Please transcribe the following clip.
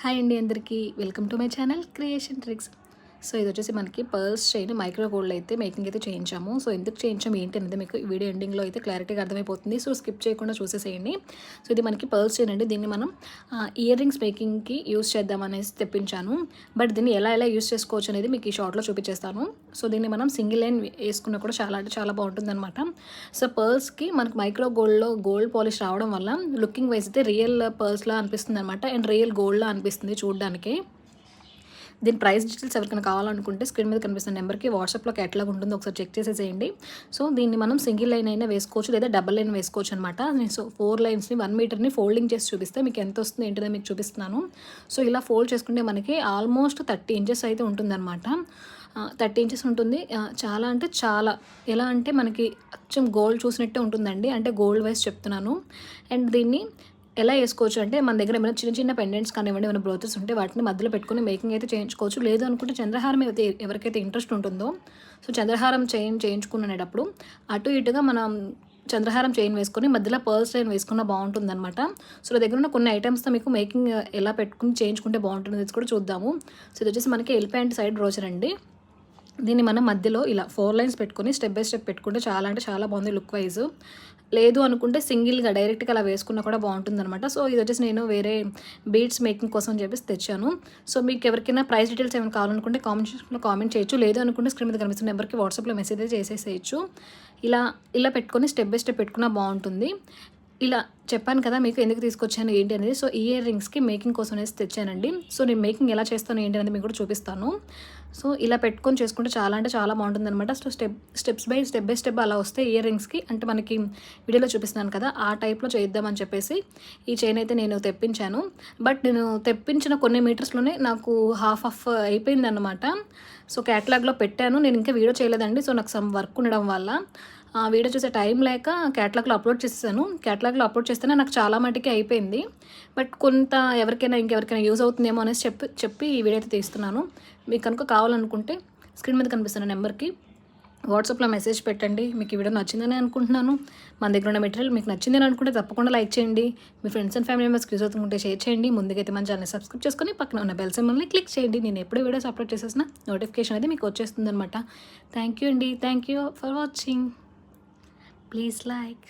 Hi అండి అందరికీ welcome to my channel creation tricks. So ఇది వచ్చేసి మనకి పర్ల్స్ చైన్ మైక్రో గోల్డ్ అయితే మేకింగ్ అయితే చేయించాము. సో ఎందుకు చేయించాము ఏంటి అనేది మీకు ఈ వీడియో ఎండింగ్లో అయితే క్లారిటీగా అర్థమైపోతుంది. సో స్కిప్ చేయకుండా చూసేసేయండి. సో ఇది మనకి పర్ల్స్ చైన్ అండి. దీన్ని మనం ఇయర్ రింగ్స్ మేకింగ్కి యూస్ చేద్దామనేసి తెప్పించాను. బట్ దీన్ని ఎలా యూస్ చేసుకోవచ్చు అనేది మీకు ఈ షార్ట్లో చూపించేస్తాను. సో దీన్ని మనం సింగిల్ లైన్ వేసుకున్నా కూడా చాలా అంటే చాలా బాగుంటుంది అనమాట. సో పర్ల్స్కి మనకి మైక్రో గోల్డ్లో గోల్డ్ పాలిష్ రావడం వల్ల లుకింగ్ వైజ్ అయితే రియల్ పర్ల్స్లా అనిపిస్తుంది అనమాట. అండ్ రియల్ గోల్డ్లా అనిపిస్తుంది చూడడానికి. దీని ప్రైస్ డీటెయిల్స్ ఎవరికైనా కావాలనుకుంటే స్క్రీన్ మీద కనిపిస్తున్న నెంబర్కి వాట్సాప్లో క్యాటలాగ్ ఉంటుంది, ఒకసారి చెక్ చేసేసేయండి. సో దీన్ని మనం సింగిల్ లైన్ అయినా వేసుకోవచ్చు లేదా డబల్ లైన్ వేసుకోవచ్చు అనమాట. సో 4 లైన్స్ని 1 మీటర్ని ఫోల్డింగ్ చేసి చూపిస్తే మీకు ఎంత వస్తుంది ఏంటనే మీకు చూపిస్తున్నాను. సో ఇలా ఫోల్డ్ చేసుకుంటే మనకి ఆల్మోస్ట్ 30 ఇంచెస్ అయితే ఉంటుందన్నమాట. 30 ఇంచెస్ ఉంటుంది. చాలా అంటే చాలా ఎలా అంటే మనకి అచ్చం గోల్డ్ చూసినట్టే ఉంటుందండి. అంటే గోల్డ్ వైజ్ చెప్తున్నాను. అండ్ దీన్ని ఎలా వేసుకోవచ్చు అంటే మన దగ్గర ఏమైనా చిన్న చిన్న పెండెంట్స్ కానివ్వండి, ఏమైనా బ్రోచెస్ ఉంటే వాటిని మధ్యలో పెట్టుకుని మేకింగ్ అయితే చేయించుకోవచ్చు. లేదు అనుకుంటే చంద్రహారం అయితే ఎవరికైతే ఇంట్రెస్ట్ ఉంటుందో సో చంద్రహారం చేయించుకునేటప్పుడు అటు ఇటుగా మనం చంద్రహారం చైన్ వేసుకొని మధ్యలో పర్ల్స్ లైన్ వేసుకున్న బాగుంటుందన్నమాట. సో దగ్గర ఉన్న కొన్ని ఐటమ్స్తో మీకు మేకింగ్ ఎలా పెట్టుకుని చేయించుకుంటే బాగుంటుంది కూడా చూద్దాము. సో ఇది వచ్చేసి మనకి ఎలిఫెంట్ సైడ్ బ్రోచర్ అండి. దీన్ని మనం మధ్యలో ఇలా 4 లైన్స్ పెట్టుకొని స్టెప్ బై స్టెప్ పెట్టుకుంటే చాలా అంటే చాలా బాగుంది లుక్ వైజ్. లేదు అనుకుంటే సింగిల్గా డైరెక్ట్గా అలా వేసుకున్నా కూడా బాగుంటుందన్నమాట. సో ఇది వచ్చేసి నేను వేరే బీడ్స్ మేకింగ్ కోసం చెప్పేసి తెచ్చాను. సో మీకు ఎవరికైనా ప్రైస్ డీటెయిల్స్ ఏమైనా కావాలనుకుంటే కామెంట్ చేయొచ్చు. లేదు అనుకుంటే స్క్రీన్ మీద కనిపిస్తున్న నెంబర్కి వాట్సాప్లో మెసేజ్ చేసేసేయచ్చు. ఇలా పెట్టుకొని స్టెప్ బై స్టెప్ పెట్టుకున్నా బాగుంటుంది. ఇలా చెప్పాను కదా మీకు ఎందుకు తీసుకొచ్చాను ఏంటి అనేది. సో ఇయర్ రింగ్స్కి మేకింగ్ కోసం అనేసి తెచ్చానండి. సో నేను మేకింగ్ ఎలా చేస్తాను ఏంటి అనేది మీకు కూడా చూపిస్తాను. సో ఇలా పెట్టుకొని చేసుకుంటే చాలా అంటే చాలా బాగుంటుంది అనమాట. సో స్టెప్ బై స్టెప్ అలా వస్తే ఇయర్ రింగ్స్కి అంటే మనకి వీడియోలో చూపిస్తున్నాను కదా ఆ టైప్లో చేద్దామని చెప్పేసి ఈ చైన్ అయితే నేను తెప్పించాను. బట్ నేను తెప్పించిన కొన్ని మీటర్స్లోనే నాకు హాఫ్ అయిపోయింది అనమాట. సో క్యాటలాగ్లో పెట్టాను, నేను ఇంకా వీడియో చేయలేదండి. సో నాకు సమ్ వర్క్ ఉండడం వల్ల వీడియో చూసే టైం లేక క్యాటలాగ్లో అప్లోడ్ చేసేసాను. క్యాటలాగ్లో అప్లోడ్ చేస్తేనే నాకు చాలా మటుకి అయిపోయింది. బట్ కొంత ఇంకెవరికైనా యూజ్ అవుతుందేమో అనేసి చెప్పి ఈ వీడియో అయితే తీస్తున్నాను. మీకు కనుక కావాలనుకుంటే స్క్రీన్ మీద కనిపిస్తున్న నెంబర్కి వాట్సాప్లో మెసేజ్ పెట్టండి. మీకు ఈ వీడియో నచ్చిందని అనుకుంటున్నాను. మన దగ్గర ఉన్న మెటీరియల్ మీకు నచ్చిందని అనుకుంటే తప్పకుండా లైక్ చేయండి. మీ ఫ్రెండ్స్ అండ్ ఫ్యామిలీ మెంబర్స్కి యూజ్ అవుతుంటే షేర్ చేయండి. ముందుకైతే మన ఛానల్ సబ్స్క్రైబ్ చేసుకొని పక్కన ఉన్న బెల్ సింబల్ని క్లిక్ చేయండి. నేను ఎప్పుడు వీడియోస్ అప్లోడ్ చేసేసిన నోటిఫికేషన్ అయితే మీకు వచ్చేస్తుంది అనమాట. థ్యాంక్ యూ అండి. Thank you for watching. Please like.